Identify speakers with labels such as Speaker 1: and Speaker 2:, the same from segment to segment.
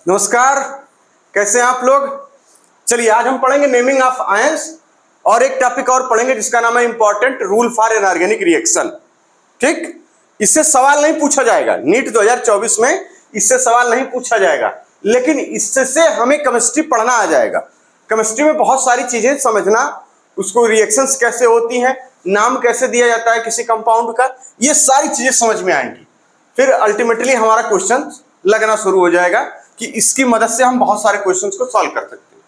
Speaker 1: नमस्कार, कैसे हैं आप लोग। चलिए आज हम पढ़ेंगे नेमिंग ऑफ आयंस और एक टॉपिक और पढ़ेंगे जिसका नाम है important rule for inorganic reaction. ठीक, इससे सवाल नहीं पूछा जाएगा, नीट 2024 में इससे सवाल नहीं पूछा जाएगा, लेकिन इससे हमें केमिस्ट्री पढ़ना आ जाएगा। केमिस्ट्री में बहुत सारी चीजें समझना, उसको रिएक्शंस कैसे होती हैं, नाम कैसे दिया जाता है किसी कंपाउंड का, ये सारी चीजें समझ में आएंगी। फिर अल्टीमेटली हमारा क्वेश्चन लगना शुरू हो जाएगा कि इसकी मदद से हम बहुत सारे क्वेश्चंस को सॉल्व कर सकते हैं।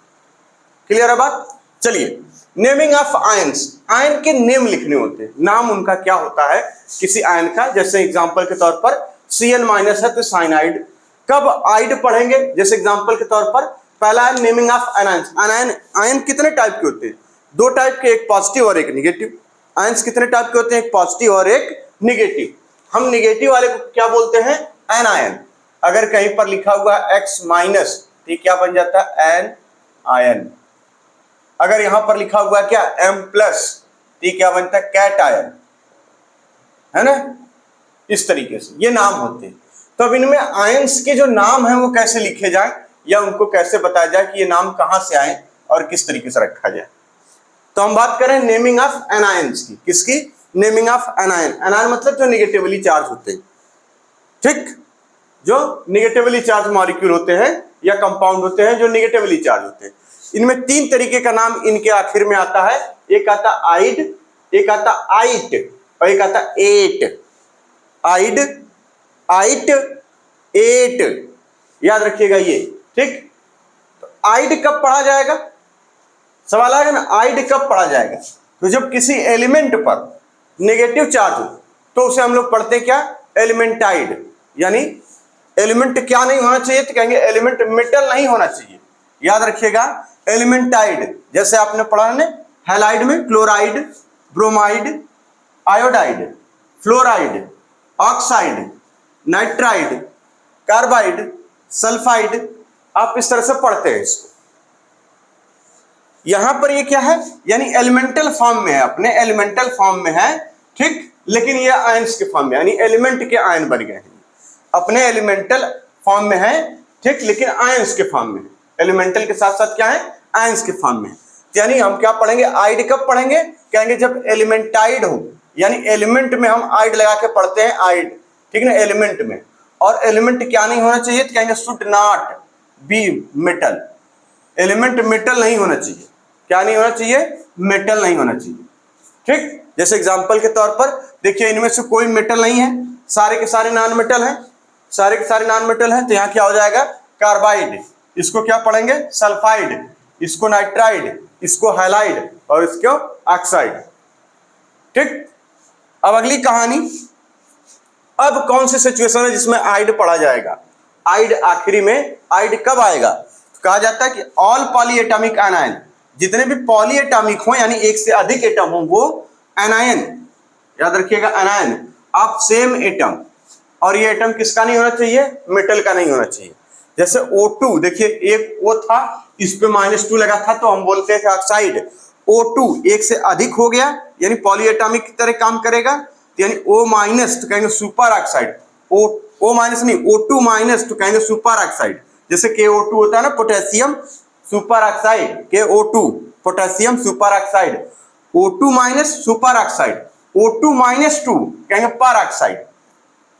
Speaker 1: क्लियर है बात। चलिए, नेमिंग ऑफ आयंस, आयन के नेम लिखने होते हैं, नाम उनका क्या होता है किसी आयन का। जैसे एग्जांपल के तौर पर Cn- है तो साइनाइड। कब आइड पढ़ेंगे, जैसे एग्जांपल के तौर पर पहला है नेमिंग ऑफ एनायंस। आयन कितने टाइप के होते हैं? दो टाइप के, एक पॉजिटिव और एक निगेटिव। आयंस कितने टाइप के होते हैं? एक पॉजिटिव और एक निगेटिव। हम निगेटिव वाले को क्या बोलते हैं? एनायन। अगर कहीं पर लिखा हुआ X- तो क्या बन जाता है? Anion. अगर यहां पर लिखा हुआ क्या M+, तो क्या बनता है? कैट आयन, है ना। इस तरीके से ये नाम होते हैं। तो अब इनमें आयंस के जो नाम है वो कैसे लिखे जाए या उनको कैसे बताया जाए कि ये नाम कहां से आए और किस तरीके से रखा जाए। तो हम बात करें नेमिंग ऑफ एनायंस की। किसकी? Naming of anion. एनायन मतलब जो निगेटिवली चार्ज होते हैं। ठीक, जो निगेटिवली चार्ज मॉलिक्यूल होते हैं या कंपाउंड होते हैं जो निगेटिवली चार्ज होते हैं। इनमें तीन तरीके का नाम इनके आखिर में आता है। एक आता आइड, एक आता आइट और एक आता एट। आइड, आइट, एट, याद रखिएगा ये। ठीक, तो आइड कब पढ़ा जाएगा? सवाल आएगा ना, आइड कब पढ़ा जाएगा? तो जब किसी एलिमेंट पर नेगेटिव चार्ज हो तो उसे हम लोग पढ़ते हैं क्या? एलिमेंटाइड। यानी एलिमेंट क्या नहीं होना चाहिए? तो कहेंगे एलिमेंट मेटल नहीं होना चाहिए। याद रखिएगा, एलिमेंटाइड। जैसे आपने पढ़ा ना हैलाइड में chloride, bromide, iodide, fluoride, oxide, nitride, carbide, sulphide. आप इस तरह से पढ़ते हैं इसको। यहां पर ये क्या है? यानी एलिमेंटल फॉर्म में है, अपने एलिमेंटल फॉर्म में है। ठीक, लेकिन ये आयंस के फॉर्म में, यानी एलिमेंट के आयन बन गए हैं। अपने एलिमेंटल फॉर्म में है, ठीक, लेकिन आयंस के फॉर्म में है। एलिमेंटल के साथ साथ क्या है? आयंस के फॉर्म में। यानी हम क्या पढ़ेंगे? आइड कब पढ़ेंगे? कहेंगे जब एलिमेंटाइड हो, यानी एलिमेंट में हम आइड लगा के पढ़ते हैं, आइड। ठीक ना, एलिमेंट में। और एलिमेंट क्या नहीं होना चाहिए? तो कहेंगे should not be metal. Element metal नहीं होना चाहिए। क्या नहीं होना चाहिए? मेटल नहीं होना चाहिए। ठीक, जैसे एग्जांपल के तौर पर देखिए, इनमें से कोई मेटल नहीं है, सारे के सारे नॉन मेटल हैं, सारे के सारे नॉन मेटल हैं। तो यहाँ क्या हो जाएगा? कार्बाइड। इसको क्या पढ़ेंगे? सल्फाइड। इसको नाइट्राइड, इसको हैलाइड और इसको ऑक्साइड। ठीक, अब अगली कहानी। अब कौन सी सिचुएशन है जिसमें आइड पढ़ा जाएगा? आइड आखिरी में। आइड कब आएगा? तो कहा जाता है कि ऑल पॉलीएटॉमिक एनायन, जितने भी पॉलीएटॉमिक हो यानी एक से अधिक एटम हो, वो एनायन। याद रखिएगा, एनायन ऑफ सेम एटम। और ये एटम किसका नहीं होना चाहिए? मेटल का नहीं होना चाहिए। जैसे O2, देखिए एक O था, इस पे -2 लगा था तो हम बोलते हैं ऑक्साइड। O2 एक से अधिक हो गया यानी पॉलीएटॉमिक की तरह काम करेगा, यानी O- तो कहेंगे सुपर ऑक्साइड। O- नहीं, O2- तो कहेंगे सुपर ऑक्साइड। जैसे KO2 होता है ना, potassium super oxide, KO2 potassium super oxide. O2- super oxide, O2- कहेंगे पर ऑक्साइड,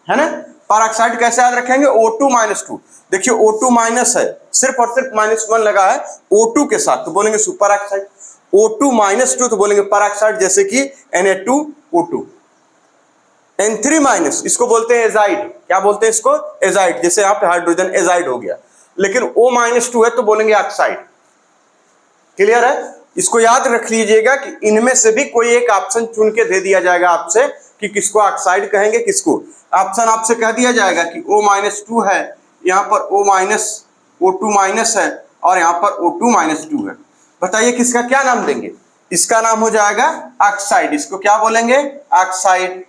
Speaker 1: है ना। पर ऑक्साइड कैसे याद रखेंगे? O2- देखिए O2- है, सिर्फ और सिर्फ -1 लगा है O2 के साथ, तो बोलेंगे सुपर ऑक्साइड। O2- तो बोलेंगे पर ऑक्साइड, जैसे कि Na2O2। N3-, इसको बोलते हैं एजाइड। क्या बोलते हैं इसको? एजाइड। जैसे यहाँ पे हाइड्रोजन एजाइड हो गया। लेकिन O-2 है तो बोलेंगे ऑक्साइड। क्लियर है? इसको याद रख लीजिएगा कि इनमें से भी कोई एक ऑप्शन चुन के दे दिया जाएगा आपसे कि किसको ऑक्साइड कहेंगे, किसको। ऑप्शन आपसे कह दिया जाएगा कि O-2 है, यहाँ पर O-, है और यहाँ पर O2- है। बताइए किसका क्या नाम देंगे? इसका नाम हो जाएगा ऑक्साइड। इसको क्या बोलेंगे? ऑक्साइड।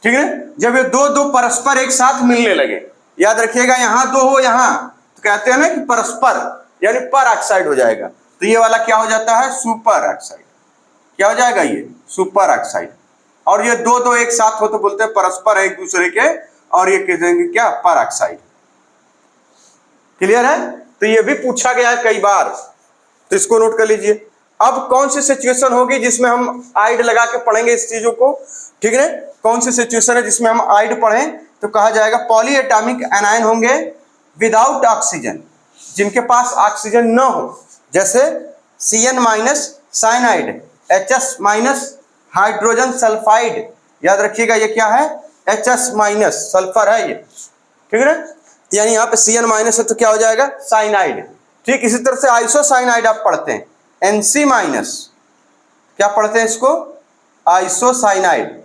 Speaker 1: ठीक है। जब ये दो दो परस्पर एक साथ मिलने लगे, याद रखिएगा, यहां दो हो यहां, तो कहते हैं ना कि परस्पर, यानी पर ऑक्साइड हो जाएगा। तो ये वाला क्या हो जाता है? Super oxide. क्या हो जाएगा? ये सुपर ऑक्साइड। और ये दो दो एक साथ हो तो बोलते हैं परस्पर एक दूसरे के, और ये कह देंगे क्या? पर ऑक्साइड। क्लियर है? तो ये भी पूछा गया है कई बार, तो इसको नोट कर लीजिए। अब कौन सी सिचुएशन होगी जिसमें हम आइड लगा के पढ़ेंगे इस चीजों को, ठीक है? कौन सी सिचुएशन है जिसमें हम आइड पढ़ें? तो कहा जाएगा पॉली एटॉमिक एनायन होंगे विदाउट ऑक्सीजन, जिनके पास ऑक्सीजन न हो, जैसे Cn minus cyanide, HS minus hydrogen sulphide. याद रखिएगा ये क्या है? HS माइनस सल्फर है ये, ठीक है ना? यानी यहाँ पे Cn माइनस है तो क्या हो जाएगा? साइनाइड। ठीक इसी तरह से आइसोसाइनाइड आप पढ़ते हैं, Nc माइनस, क्या पढ़ते हैं इसको? आइसोसाइनाइड।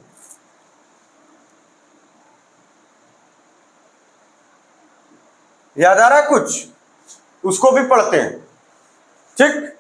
Speaker 1: याद आ रहा है कुछ? उसको भी पढ़ते हैं, ठीक?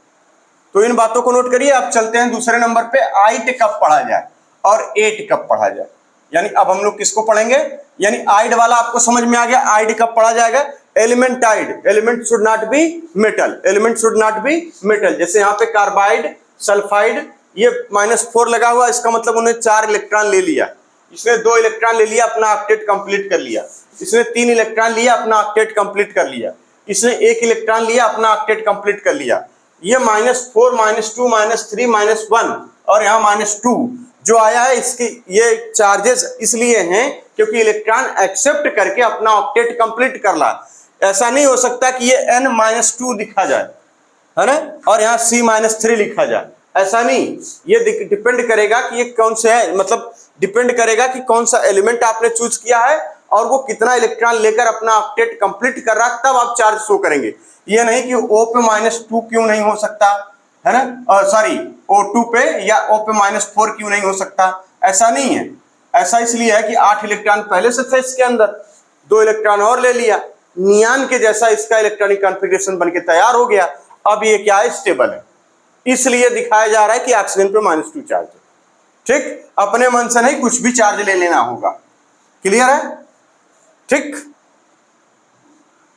Speaker 1: तो इन बातों को नोट करिए। अब चलते हैं दूसरे नंबर पे, आइड कब पढ़ा जाए और एट कब पढ़ा जाए। यानी अब हम लोग किसको पढ़ेंगे? यानी आइड वाला आपको समझ में आ गया, आइड कब पढ़ा जाएगा? Element ide, element should not be metal, element should not be metal. जैसे यहाँ पे कार्बाइड, सल्फाइड, ये -4 लगा हुआ, इसका मतलब उन्हें 4 इलेक्ट्रॉन ले लिया, इसने 2 इलेक्ट्रॉन ले लिया, अपना ऑक्टेट कंप्लीट कर लिया। इसने 3 इलेक्ट्रॉन लिया, अपना ऑक्टेट कंप्लीट कर लिया। इसने 1 इलेक्ट्रॉन लिया, अपना ऑक्टेट कंप्लीट कर लिया। ये -4, -2, -3, -1 और यहाँ -2 जो आया है, इसकी ये चार्जेस इसलिए हैं क्योंकि इलेक्ट्रॉन एक्सेप्ट करके अपना ऑक्टेट कंप्लीट कर ला। ऐसा नहीं हो सकता कि ये n-2 लिखा जाए, है ना, और यहाँ C-3 लिखा जाए, ऐसा नहीं। ये डिपेंड करेगा कि ये कौन से है, मतलब डिपेंड करेगा कि कौन सा एलिमेंट आपने चूज किया है और वो कितना इलेक्ट्रॉन लेकर अपना ऑक्टेट कंप्लीट कर रहा है, तब आप चार्ज शो करेंगे। ये नहीं कि O पे -2 क्यों नहीं हो सकता, है ना, सॉरी O2 पे या O पे -4 क्यों नहीं हो सकता, ऐसा नहीं है। ऐसा इसलिए है कि 8 इलेक्ट्रॉन पहले से थे इसके अंदर, 2 इलेक्ट्रॉन और ले लिया, नियान के जैसा इसका इलेक्ट्रॉनिक कॉन्फ़िगरेशन बनके तैयार हो गया। अब ये क्या है? स्टेबल है, इसलिए दिखाया जा रहा है कि ऑक्सीजन पे -2 चार्ज है, ठीक? अपने मन से नहीं, कुछ भी चार्ज ले लेना होगा। क्लियर है? ठीक,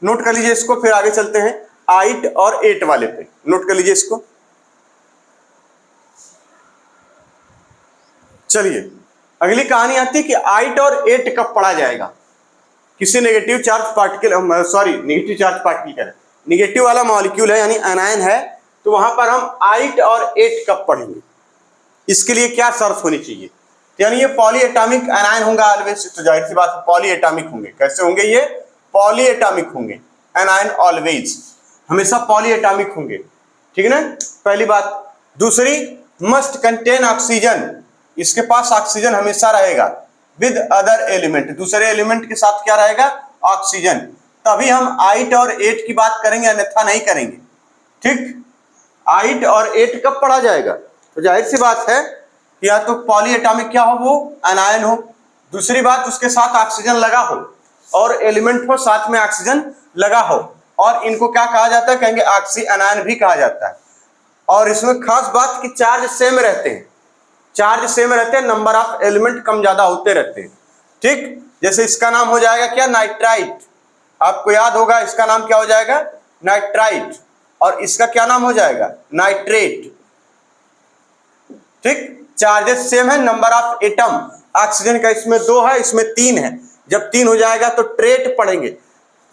Speaker 1: नोट कर लीजिए इसको, फिर आगे चलते हैं आइट और एट वाले पे। नोट कर लीजिए इसको। चलिए अगली कहानी आती है कि आइट और एट कब पढ़ा जाएगा। किसी negative charge particle, sorry negative charge particle, negative वाला मॉलिक्यूल है यानी एनायन है, तो वहां पर हम आइट और एट कब पढ़ेंगे? इसके लिए क्या शर्त होनी चाहिए? यानी ये पॉली एटॉमिक एनायन होगा ऑलवेज, तो जाहिर सी बात है पॉली एटॉमिक होंगे। कैसे होंगे ये? पॉली एटॉमिक होंगे, एनायन ऑलवेज हमेशा पॉली एटॉमिक होंगे, ठीक है ना, पहली बात। दूसरी, मस्ट कंटेन ऑक्सीजन, इसके पास ऑक्सीजन हमेशा रहेगा विद अदर एलिमेंट, दूसरे एलिमेंट के साथ क्या रहेगा? ऑक्सीजन। तभी हम आइट और एट की बात करेंगे, अन्यथा नहीं करेंगे, ठीक? आइट और एट कब पढ़ा जाएगा? तो जाहिर सी बात है कि या तो पॉली एटॉमिक क्या हो, वो एनायन हो, दूसरी बात उसके साथ ऑक्सीजन लगा हो और एलिमेंट हो साथ में ऑक्सीजन लगा हो, और इनको क्या कहा जाता है? कहेंगे ऑक्सी एनायन भी कहा जाता है। और इसमें खास बात कि चार्ज सेम रहते हैं, चार्ज सेम रहते हैं, नंबर ऑफ एलिमेंट कम ज्यादा होते रहते हैं, ठीक? जैसे इसका नाम हो जाएगा क्या? नाइट्राइट। आपको याद होगा इसका नाम क्या हो जाएगा? नाइट्राइट। और इसका क्या नाम हो जाएगा? नाइट्रेट, ठीक? चार्जेस सेम है, नंबर ऑफ एटम, ऑक्सीजन का इसमें 2 है, इसमें 3 है। जब 3 हो जाएगा तो ट्रेट पढ़ेंगे।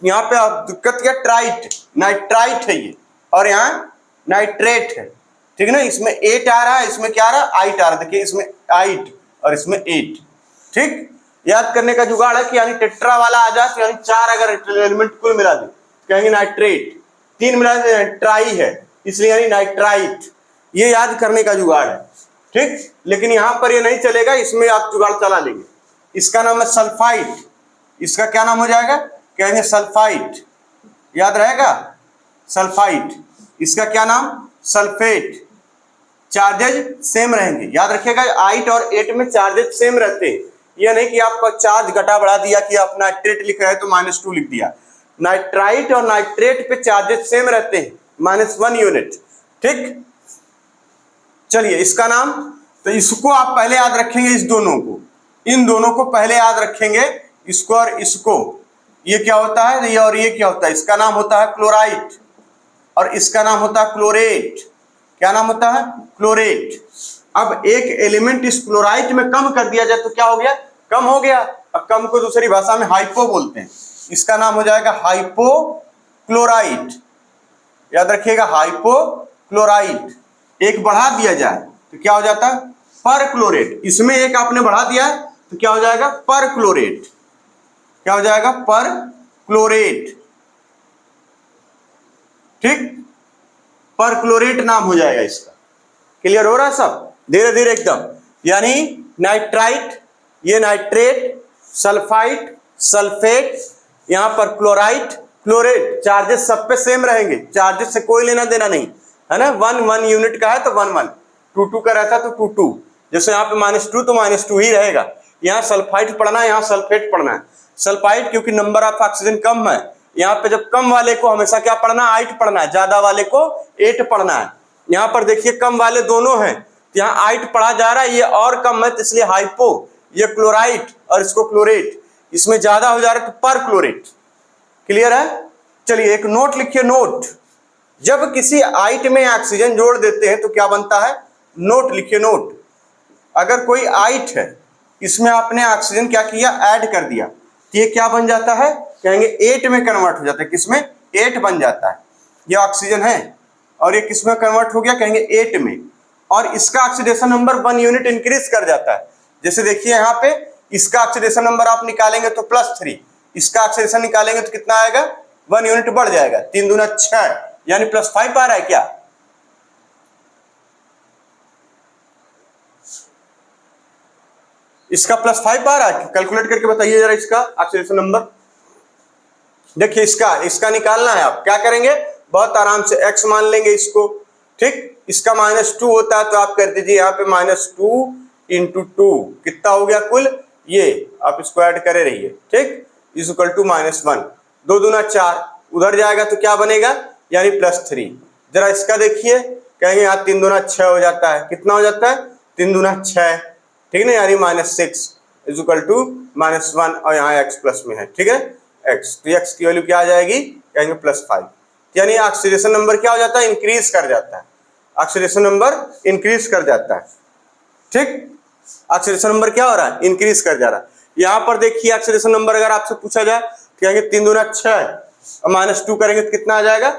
Speaker 1: यहाँ पे आप दिक्कत क्या? ट्राइट, नाइट्राइट है ये, और यहाँ नाइट्रेट है, ठीक है ना। इसमें 8 आ रहा है, इसमें क्या आ रहा है? आइट आ रहा है। देखिए इसमें आइट और इसमें 8, ठीक? याद करने का जुगाड़ है कि यानी टेट्रा वाला आ जाए तो यानी 4 अगर एलिमेंट कुल मिला दे कहेंगे नाइट्रेट, 3 मिला दे ट्राई है, इसलिए यानी नाइट्राइट। ये याद करने का जुगाड़ है, ठीक? लेकिन यहां पर ये नहीं चलेगा, इसमें आप जुगाड़ चला लेंगे। इसका नाम है सल्फाइट, इसका क्या नाम हो जाएगा? कहेंगे सल्फाइट, याद रहेगा? सल्फाइट। इसका क्या नाम? सल्फेट। चार्जेज सेम रहेंगे, याद रखिएगा। आइट और एट में चार्जेज सेम रहते हैं, यह नहीं कि आपका चार्ज घटा बढ़ा दिया कि आप नाइट्रेट लिख रहे हैं तो -2 लिख दिया। नाइट्राइट और नाइट्रेट पे चार्जेस सेम रहते हैं, -1 यूनिट, ठीक? चलिए इसका नाम, तो इसको आप पहले याद रखेंगे, इस दोनों को, इन दोनों को पहले याद रखेंगे, इसको और इसको। ये क्या होता है? ये और ये क्या होता है? इसका नाम होता है क्लोराइट और इसका नाम होता है क्लोरेट। क्या नाम होता है? क्लोरेट। अब एक एलिमेंट इस क्लोराइट में कम कर दिया जाए तो क्या हो गया? कम हो गया। अब कम को दूसरी भाषा में हाइपो बोलते हैं, इसका नाम हो जाएगा हाइपो क्लोराइड, याद रखिएगा हाइपोक्लोराइट, एक बढ़ा दिया जाए तो क्या हो जाता है परक्लोरेट, इसमें एक आपने बढ़ा दिया तो क्या हो जाएगा परक्लोरेट, क्या हो जाएगा परक्लोरेट, ठीक, परक्लोरेट नाम हो जाएगा इसका। क्लियर हो रहा है सब धीरे धीरे एकदम, यानी नाइट्राइट, ये नाइट्रेट, सल्फाइट, सल्फेट, यहां पर क्लोराइट, क्लोरेट, चार्जेस सब पे सेम रहेंगे, चार्जेस से कोई लेना देना नहीं है ना, 1 यूनिट का है तो 1 1, 2 का रहता तो 2 2, जैसे यहाँ पे -2 तो -2 ही रहेगा। यहाँ सल्फाइट पढ़ना है, यहाँ सल्फेट पढ़ना है। सल्फाइट क्योंकि नंबर ऑफ ऑक्सीजन कम है, यहाँ पे जब कम वाले को हमेशा क्या पढ़ना है 8 पढ़ना है, ज्यादा वाले को 8 पढ़ना है। यहाँ पर देखिए कम वाले दोनों हैं, यहाँ 8 पढ़ा जा रहा है, ये और कम है तो इसलिए हाइपो, ये क्लोराइट और इसको क्लोरेट, इसमें ज्यादा हो जा रहा है तो पर क्लोरेट। क्लियर है? चलिए एक नोट लिखिए, नोट, जब किसी आइट में ऑक्सीजन जोड़ देते हैं तो क्या बनता है, नोट लिखिए, नोट। अगर कोई आइट है इसमें आपने ऑक्सीजन क्या किया ऐड कर दिया तो ये क्या बन जाता है, कहेंगे 8 में कन्वर्ट हो जाता है, किसमें 8 बन जाता है। ये ऑक्सीजन है और ये किसमें कन्वर्ट हो गया, कहेंगे 8 में, और इसका ऑक्सीडेशन नंबर 1 यूनिट इंक्रीज कर जाता है। जैसे देखिए यहाँ पे इसका ऑक्सीडेशन नंबर आप निकालेंगे तो +3, इसका ऑक्सीडेशन निकालेंगे तो कितना आएगा 1 यूनिट बढ़ जाएगा, 3 दूना 6 यानी +5 आ रहा है क्या, इसका +5 आ रहा है, कैलकुलेट करके बताइए जरा इसका ऑक्सीडेशन नंबर। देखिए इसका निकालना है, आप क्या करेंगे बहुत आराम से x मान लेंगे इसको, ठीक, इसका -2 होता है तो आप कर दीजिए यहाँ पे -2 × 2 कितना हो गया कुल, ये आप इसको ऐड करे रहिए, ठीक, इक्वल टू -1, 2 दूना 4, उधर जाएगा तो क्या बनेगा यानी +3। जरा इसका देखिए, कहेंगे यहाँ 3 दूना 6 हो जाता है, कितना हो जाता है 3 दूना 6, ठीक है ना, यानी -6 इक्वल टू -1 और यहाँ x प्लस में है, ठीक है x, तो x की वैल्यू क्या आ जाएगी, कहेंगे +5, यानी ऑक्सीडेशन नंबर क्या हो जाता है इंक्रीज कर जाता है, ऑक्सीडेशन नंबर इंक्रीज कर जाता है, ठीक, ऑक्सीडेशन नंबर क्या हो रहा है इंक्रीज कर जा रहा है। यहाँ पर देखिए ऑक्सीडेशन नंबर अगर आपसे पूछा जाए कहेंगे 3 दूना 6 और -2 करेंगे तो कितना आ जाएगा,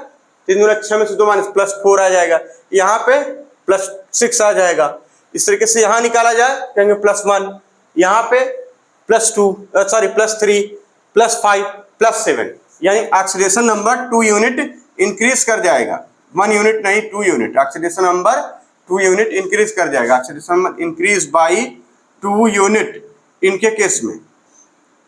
Speaker 1: 3 दूना 6 में से 2 +4 आ जाएगा, यहाँ पे +6 आ जाएगा। इस तरीके से यहाँ निकाला जाए कहेंगे +1, यहाँ पे +2 सॉरी +3 +5 +7, यानी ऑक्सीडेशन नंबर 2 यूनिट इंक्रीज कर जाएगा, 1 यूनिट नहीं 2 unit, oxidation number 2 unit increase कर जाएगा, oxidation number increase by 2 unit इनके केस में,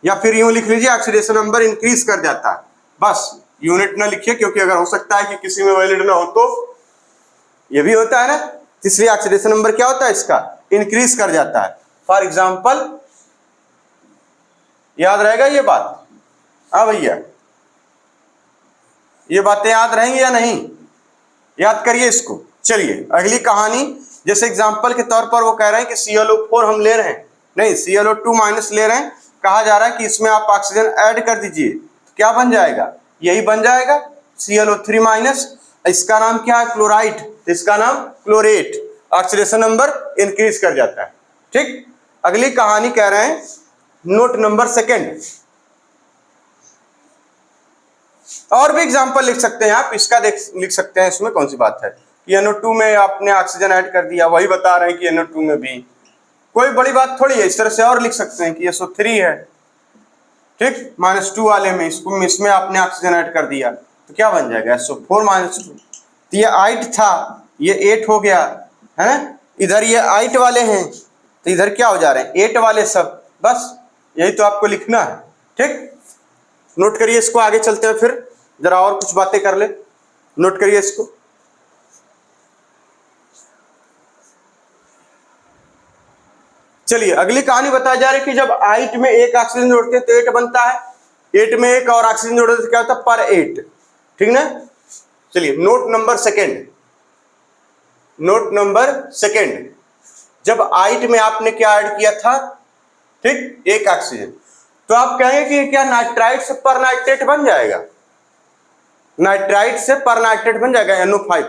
Speaker 1: या फिर यूं लिख लीजिए ऑक्सीडेशन नंबर इंक्रीज कर जाता है, बस यूनिट ना लिखिए क्योंकि अगर हो सकता है कि किसी में वैलिड ना हो तो ये भी होता है ना, इसलिए ऑक्सीडेशन नंबर क्या होता है इसका इंक्रीज कर जाता है। फॉर एग्जांपल याद रहेगा ये बात, हाँ भैया ये बातें याद रहेंगी या नहीं, याद करिए इसको। चलिए अगली कहानी, जैसे एग्जांपल के तौर पर वो कह रहे हैं कि ClO4 हम ले रहे हैं, नहीं ClO2- ले रहे हैं, कहा जा रहा है कि इसमें आप ऑक्सीजन ऐड कर दीजिए तो क्या बन जाएगा, यही बन जाएगा ClO3-, इसका नाम क्या है क्लोराइड, इसका नाम क्लोरेट, ऑक्सीडेशन नंबर इंक्रीज कर जाता है, ठीक। अगली कहानी कह रहे हैं नोट नंबर 2, और भी एग्जांपल लिख सकते हैं आप, इसका लिख सकते हैं, इसमें कौन सी बात है कि NO2 में आपने ऑक्सीजन ऐड कर दिया, वही बता रहे हैं कि NO2 में भी कोई बड़ी बात थोड़ी है, इस तरह से और लिख सकते हैं कि SO3 है, ठीक, -2 वाले में इसमें आपने ऑक्सीजन ऐड कर दिया तो क्या बन जाएगा SO4-2, तो ये 8 था ये 8 हो गया है ना, इधर ये 8 वाले हैं तो इधर क्या हो जा रहे हैं 8 वाले सब, बस यही तो आपको लिखना है, ठीक, नोट करिए इसको, आगे चलते हैं फिर जरा और कुछ बातें कर ले, नोट करिए इसको। चलिए अगली कहानी बताई जा रही है कि जब 8 में एक ऑक्सीजन जोड़ते हैं तो 8 बनता है, 8 में एक और ऑक्सीजन जोड़ते तो क्या होता है पर 8, ठीक ना। चलिए नोट नंबर 2, नोट नंबर 2, जब 8 में आपने क्या ऐड किया था, ठीक, एक ऑक्सीजन, तो आप कहेंगे कि क्या नाइट्राइट से पर नाइट्रेट बन जाएगा, नाइट्राइट से पर नाइट्रेट बन जाएगा NO5।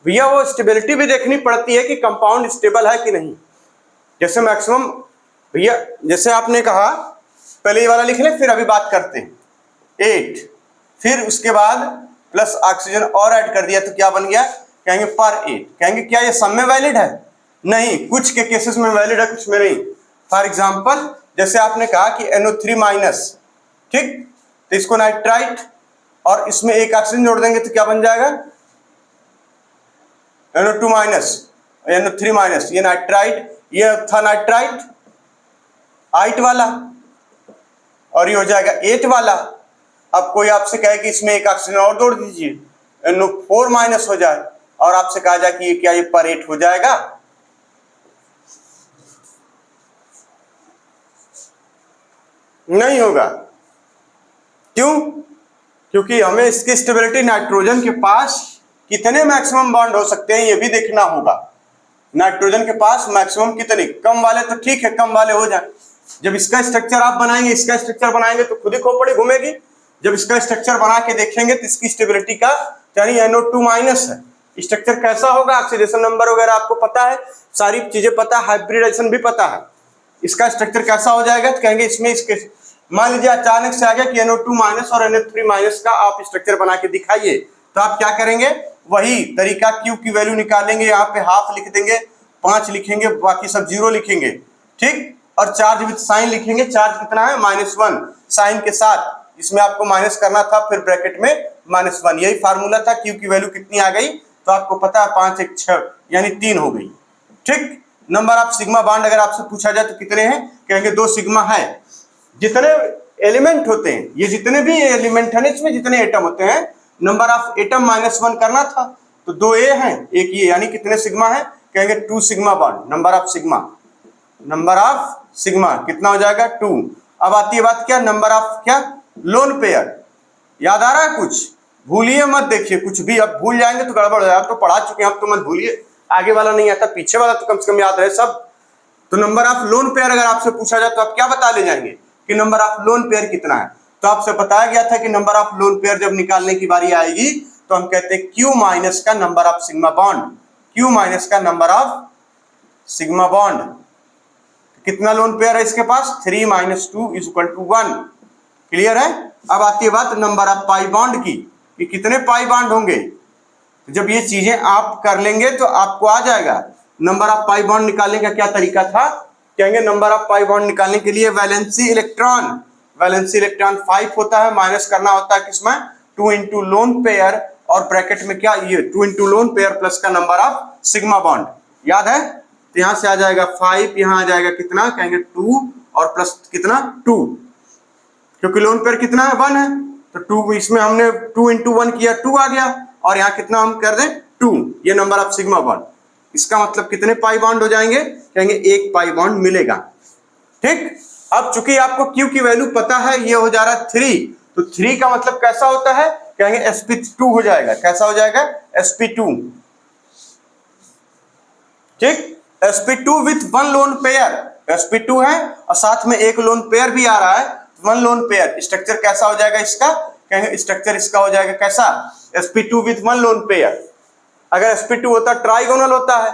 Speaker 1: भैया वो स्टेबिलिटी भी देखनी पड़ती है कि कंपाउंड स्टेबल है कि नहीं, जैसे मैक्सिमम भैया जैसे आपने कहा पहले ये वाला लिख ले, फिर अभी बात करते हैं 8, फिर उसके बाद प्लस ऑक्सीजन और ऐड कर दिया तो क्या बन गया, कहेंगे पर 8। कहेंगे क्या ये सब में वैलिड है? नहीं, कुछ के केसेस में वैलिड है, कुछ में नहीं। फॉर एग्जाम्पल जैसे आपने कहा कि NO3 माइनस, ठीक, तो इसको नाइट्राइट और इसमें एक ऑक्सीजन जोड़ देंगे तो क्या बन जाएगा, NO2 माइनस, NO3 माइनस, ये नाइट्राइट, ये था नाइट्राइट 8 वाला और ये हो जाएगा 8 वाला। अब कोई आपसे कहे कि इसमें एक ऑक्सीजन और जोड़ दीजिए, NO4 माइनस हो जाए और आपसे कहा जाए कि ये क्या ये पर 8 हो जाएगा? नहीं होगा। क्यों? क्योंकि हमें इसकी स्टेबिलिटी नाइट्रोजन के पास कितने मैक्सिमम बॉन्ड हो सकते हैं ये भी देखना होगा। नाइट्रोजन के पास मैक्सिमम कितने, कम वाले तो ठीक है, कम वाले हो जाए। जब इसका स्ट्रक्चर आप बनाएंगे, इसका स्ट्रक्चर बनाएंगे तो खुद ही खोपड़ी घूमेगी। जब इसका स्ट्रक्चर बना के देखेंगे तो इसकी स्टेबिलिटी का यानी NO2 माइनस है, स्ट्रक्चर कैसा होगा, ऑक्सीडेशन नंबर वगैरह आपको पता है, सारी चीजें पता है, हाइब्रिडाइजेशन भी पता है, इसका स्ट्रक्चर कैसा हो जाएगा तो कहेंगे इसमें इसके मान लीजिए अचानक से आ गया कि NO2 माइनस और NO3 माइनस का आप स्ट्रक्चर बना के दिखाइए, तो आप क्या करेंगे, वही तरीका Q की वैल्यू निकालेंगे, यहाँ पे हाफ लिख देंगे, 5 लिखेंगे, बाकी सब 0 लिखेंगे, ठीक, और चार्ज विद साइन लिखेंगे। चार्ज कितना है, -1 साइन के साथ, इसमें आपको माइनस करना था, फिर ब्रैकेट में -1, यही फार्मूला था। Q की वैल्यू कितनी आ गई तो आपको पता है 5 1 6 यानी 3 हो गई, ठीक। नंबर ऑफ सिग्मा बॉन्ड अगर आपसे पूछा जाए तो कितने हैं, कहेंगे 2 सिग्मा है। जितने एलिमेंट होते हैं, ये जितने भी एलिमेंट हैं इसमें जितने एटम होते हैं, नंबर ऑफ एटम -1 करना था तो 2 ए हैं, एक ये, यानी कितने सिग्मा है, कहेंगे 2 sigma bond. Number of sigma कितना हो जाएगा, 2। अब आती है बात क्या, नंबर ऑफ क्या, लोन पेयर। याद आ रहा है कुछ, भूलिए मत, देखिए कुछ भी अब भूल जाएंगे तो गड़बड़ हो जाएगा। आप तो पढ़ा चुके हैं, अब तो मत भूलिए, आगे वाला नहीं आता, पीछे वाला तो कम से कम याद रहे सब। तो नंबर ऑफ लोन पेयर अगर आपसे पूछा जाए तो आप क्या बता ले जाएंगे कि नंबर ऑफ लोन पेयर कितना है। तो आपसे बताया गया था कि नंबर ऑफ लोन पेयर जब निकालने की बारी आएगी तो हम कहते हैं Q माइनस का number of sigma bond, Q minus का नंबर ऑफ सिग्मा बॉन्ड। कितना लोन पेयर है इसके पास, 3 - 2 = 1। क्लियर है। अब आती है बात नंबर ऑफ पाई बॉन्ड की, कि कितने पाई बॉन्ड होंगे। जब ये चीजें आप कर लेंगे तो आपको आ जाएगा। नंबर ऑफ पाई बॉन्ड निकालने का क्या तरीका था, कहेंगे नंबर ऑफ पाई बॉन्ड निकालने के लिए वैलेंसी इलेक्ट्रॉन 5 होता है, माइनस करना होता है किसमें, 2 × लोन पेयर और ब्रैकेट में क्या, ये 2 × लोन पेयर प्लस का नंबर ऑफ सिग्मा बॉन्ड। याद है, तो यहां से आ जाएगा 5, यहां आ जाएगा कितना, कहेंगे 2 और प्लस कितना 2, क्योंकि लोन पेयर कितना है, 1 है, तो 2 इसमें हमने 2 × 1 किया, 2 आ गया, और यहाँ कितना हम कर दें 2, ये नंबर ऑफ सिग्मा बॉन्ड। इसका मतलब कितने पाई बॉन्ड हो जाएंगे, कहेंगे 1 पाई बॉन्ड मिलेगा, ठीक। अब चूंकि आपको Q की वैल्यू पता है, ये हो जा रहा है 3, तो 3 का मतलब कैसा होता है, कहेंगे sp2 हो जाएगा। कैसा हो जाएगा, sp2, ठीक। sp2 with 1 lone pair, sp2 है और साथ में एक लोन पेयर भी आ रहा है, 1 लोन पेयर। स्ट्रक्चर कैसा हो जाएगा इसका, कहेंगे स्ट्रक्चर इसका हो जाएगा कैसा, sp2 विथ 1 लोन पेयर। अगर sp2 होता ट्राइगोनल होता है,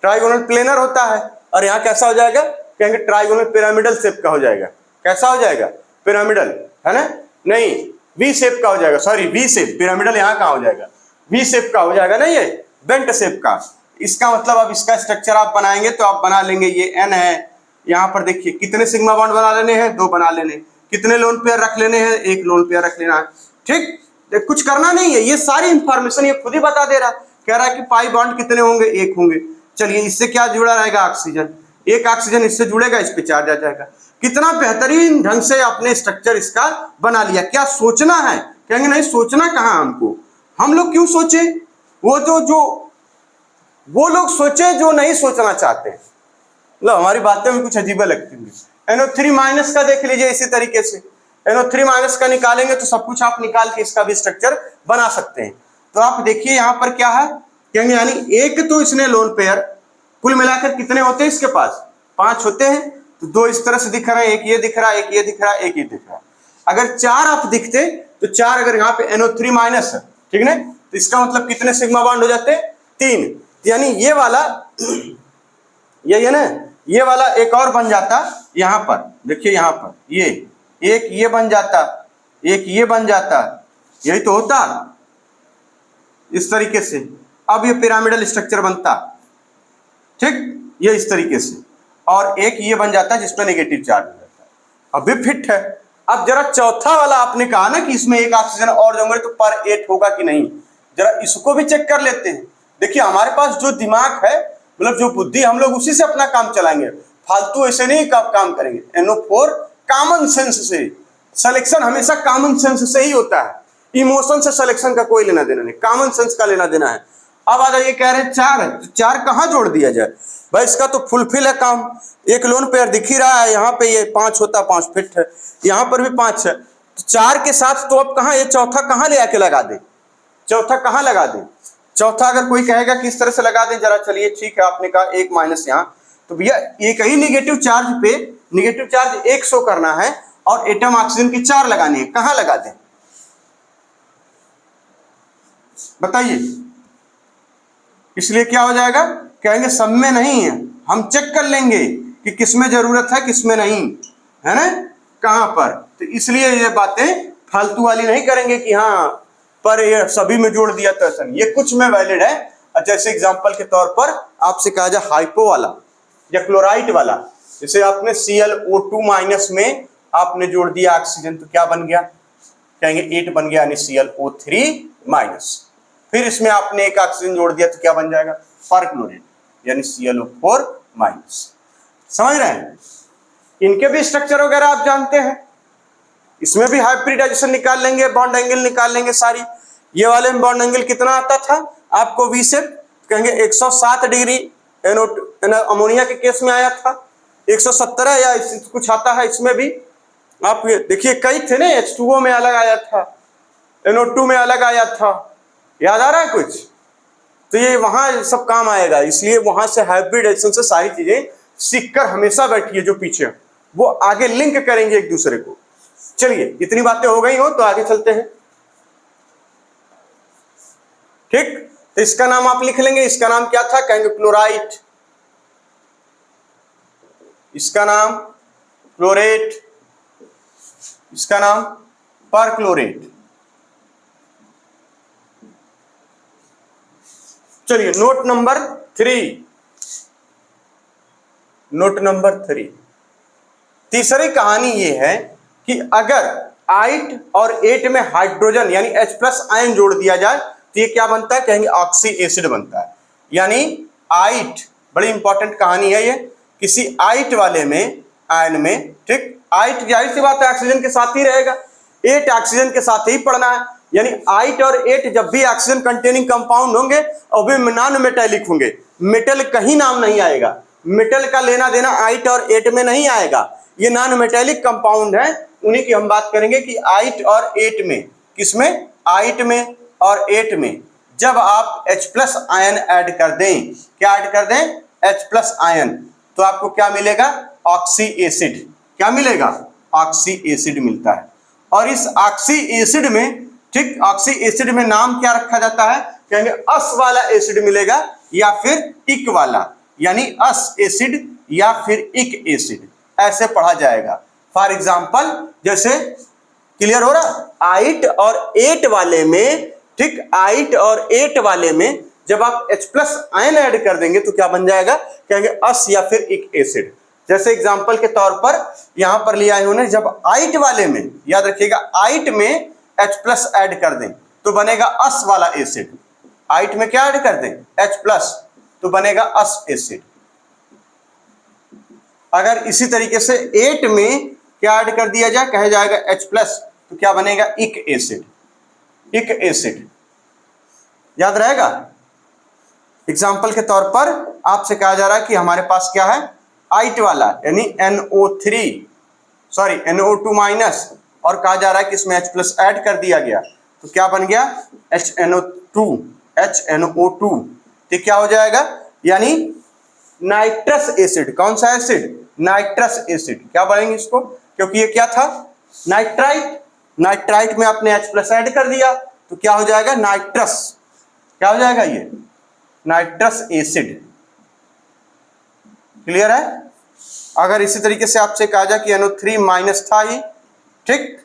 Speaker 1: ट्राइगोनल प्लेनर होता है, और यहाँ कैसा हो जाएगा, कहेंगे ट्राइगोनल पिरामिडल शेप का हो जाएगा। कैसा हो जाएगा, पिरामिडल, है ना, नहीं वी शेप का हो जाएगा, सॉरी वी शेप, पिरामिडल यहाँ कहाँ हो जाएगा, वी शेप का हो जाएगा ना, ये बेंट शेप का। इसका मतलब अब इसका स्ट्रक्चर आप बनाएंगे तो आप बना लेंगे, ये n है, यहाँ पर देखिए कितने सिग्मा बॉन्ड बना लेने हैं, 2 बना लेने, कितने लोन पेयर रख लेने हैं, 1 लोन पेयर रख लेना है, ठीक। कुछ करना नहीं है, ये सारी इंफॉर्मेशन ये खुद ही बता दे रहा, कह रहा है कि पाई बॉन्ड कितने होंगे, 1 होंगे। चलिए इससे क्या जुड़ा रहेगा, ऑक्सीजन, 1 ऑक्सीजन इससे जुड़ेगा, इस पे चार्ज आ जाएगा। कितना बेहतरीन ढंग से आपने स्ट्रक्चर इसका बना लिया। क्या सोचना है, कहेंगे नहीं सोचना कहाँ हमको, हम लोग क्यों सोचे, वो लोग सोचे जो नहीं सोचना चाहते हैं। मतलब हमारी बातें भी कुछ अजीब लगती है। NO3 माइनस का देख लीजिए, इसी तरीके से NO3 माइनस का निकालेंगे तो सब कुछ आप निकाल के इसका भी स्ट्रक्चर बना सकते हैं। तो आप देखिए यहाँ पर क्या है, कहेंगे यानी एक तो इसने लोन पेयर, कुल मिलाकर कितने होते हैं इसके पास, 5 होते हैं, तो 2 इस तरह से दिख रहे हैं, एक ये दिख रहा है, एक ये दिख रहा है, एक ये दिख रहा है। अगर 4 आप दिखते तो 4 अगर यहाँ पे NO3 माइनस है, ठीक है, तो इसका मतलब कितने सिग्मा बॉन्ड हो जाते, 3। यानी ये वाला, ये ना, ये वाला एक और बन जाता यहाँ पर, देखिए यहाँ पर ये एक ये बन जाता, एक ये बन जाता, यही तो होता इस तरीके से। अब ये पिरामिडल स्ट्रक्चर बनता, ठीक, ये इस तरीके से, और एक ये बन जाता है जिसपे नेगेटिव चार्ज हो जाता है। अभी फिट है। अब जरा चौथा वाला आपने कहा ना कि इसमें एक ऑक्सीजन और जाऊंगे तो पर 8 होगा कि नहीं, जरा इसको भी चेक कर लेते हैं। देखिए हमारे पास जो दिमाग है, मतलब जो बुद्धि, हम लोग उसी से अपना काम चलाएंगे, फालतू ऐसे नहीं काम करेंगे। NO4 कॉमन सेंस से, सिलेक्शन हमेशा कॉमन सेंस से ही होता है, इमोशन से सिलेक्शन का कोई लेना देना नहीं, कॉमन सेंस का लेना देना है। अब आ जाइए, कह रहे हैं 4 है, तो 4 कहाँ जोड़ दिया जाए भाई, इसका तो फुलफिल है काम। एक लोन पेयर दिख ही रहा है, यहाँ पे ये 5 होता, 5 फिट है, यहाँ पर भी 5 है, तो 4 के साथ तो अब कहाँ, ये चौथा कहाँ ले आके लगा दे, चौथा कहाँ लगा दे। चौथा अगर कोई कहेगा किस तरह से लगा दें, जरा चलिए, ठीक है, आपने कहा 1 माइनस यहाँ, तो भैया एक ही निगेटिव चार्ज पे निगेटिव चार्ज 1 शो करना है और एटम ऑक्सीजन की 4 लगानी है, कहाँ लगा दें बताइए। इसलिए क्या हो जाएगा, कहेंगे सब में नहीं है, हम चेक कर लेंगे कि किसमें जरूरत है किसमें नहीं है ना, कहां पर। तो इसलिए ये बातें फालतू वाली नहीं करेंगे कि हाँ पर ये सभी में जोड़ दिया तो ऐसा नहीं, ये कुछ में वैलिड है। जैसे एग्जांपल के तौर पर आपसे कहा जाए हाइपो वाला या क्लोराइड वाला, जैसे आपने ClO2 माइनस में आपने जोड़ दिया ऑक्सीजन, तो क्या बन गया, कहेंगे 8 बन गया, यानी ClO3 माइनस। फिर इसमें आपने एक ऑक्सीजन जोड़ दिया तो क्या बन जाएगा, परक्लोरेट, यानी ClO4 माइनस। समझ रहे हैं, इनके भी स्ट्रक्चर वगैरह आप जानते हैं, इसमें भी हाइब्रिडाइजेशन निकाल लेंगे, बॉन्ड एंगल निकाल लेंगे सारी। ये वाले में बॉन्ड एंगल कितना आता था आपको, V से कहेंगे 107 डिग्री, अमोनिया के केस में आया था 117 या कुछ आता है, इसमें भी आप देखिए कई थे ना, H2O में अलग आया था, NO2 में अलग आया था, याद आ रहा है कुछ, तो ये वहां सब काम आएगा। इसलिए वहां से हाइब्रिडाइजेशन से सारी चीजें सीखकर हमेशा बैठिए, जो पीछे वो आगे लिंक करेंगे एक दूसरे को। चलिए इतनी बातें हो गई हो तो आगे चलते हैं, ठीक। तो इसका नाम आप लिख लेंगे, इसका नाम क्या था, कहेंगे क्लोराइड, इसका नाम क्लोरेट, इसका नाम परक्लोरेट। चलिए नोट नंबर 3, नोट नंबर 3, तीसरी कहानी ये है कि अगर 8 और 8 में हाइड्रोजन यानी H+ आयन जोड़ दिया जाए तो ये क्या बनता है, कहेंगे ऑक्सी एसिड बनता है। यानी 8, बड़ी इंपॉर्टेंट कहानी है ये, किसी 8 वाले में आयन में, ठीक, 8 जाहिर सी बात है ऑक्सीजन के साथ ही रहेगा, 8 ऑक्सीजन के साथ ही पढ़ना है, यानी 8 और 8 जब भी ऑक्सीजन कंटेनिंग कंपाउंड होंगे और भी नॉन मेटेलिक होंगे, मेटल कहीं नाम नहीं आएगा, मेटल का लेना देना 8 और 8 में नहीं आएगा, ये नॉन मेटेलिक कंपाउंड है, उन्हीं की हम बात करेंगे कि 8 और 8 में, किसमें, 8 में और 8 में जब आप H+ आयन ऐड कर दें, क्या ऐड कर दें, H+ आयन, तो आपको क्या मिलेगा, ऑक्सी एसिड, क्या मिलेगा, ऑक्सी एसिड मिलता है। और इस ऑक्सी एसिड में, ठीक, ऑक्सी एसिड में नाम क्या रखा जाता है, कहेंगे अस वाला एसिड मिलेगा या फिर इक वाला, यानी अस एसिड या फिर इक एसिड, ऐसे पढ़ा जाएगा। फॉर एग्जाम्पल, जैसे क्लियर हो रहा, 8 और 8 वाले में, ठीक, 8 और 8 वाले में जब आप H+ आयन ऐड कर देंगे तो क्या बन जाएगा, कहेंगे अस या फिर इक एसिड। जैसे एग्जांपल के तौर पर यहां पर लिया है उन्होंने, जब 8 वाले में, याद रखिएगा 8 में H+ ऐड कर दें तो बनेगा अस वाला एसिड, 8 में क्या ऐड कर दें, H+ तो बनेगा अस एसिड। अगर इसी तरीके से 8 में क्या ऐड कर दिया जाए, कहा जाएगा H+ तो क्या बनेगा, इक एसिड, इक एसिड, याद रहेगा। एग्जाम्पल के तौर पर आपसे कहा जा रहा है कि हमारे पास क्या है, 8 वाला यानी NO3 सॉरी NO2 माइनस, और कहा जा रहा है कि इसमें H+ ऐड कर दिया गया तो क्या बन गया, HNO2, तो क्या हो जाएगा, यानी नाइट्रस एसिड। कौन सा एसिड, नाइट्रस एसिड। क्या बनेंगे इसको, क्योंकि ये क्या था, नाइट्राइट, नाइट्राइट में आपने H+ ऐड कर दिया तो क्या हो जाएगा, नाइट्रस, क्या हो जाएगा, ये नाइट्रस एसिड। क्लियर है। अगर इसी तरीके से आपसे कहा जाए कि NO3 माइनस था ही, ठीक,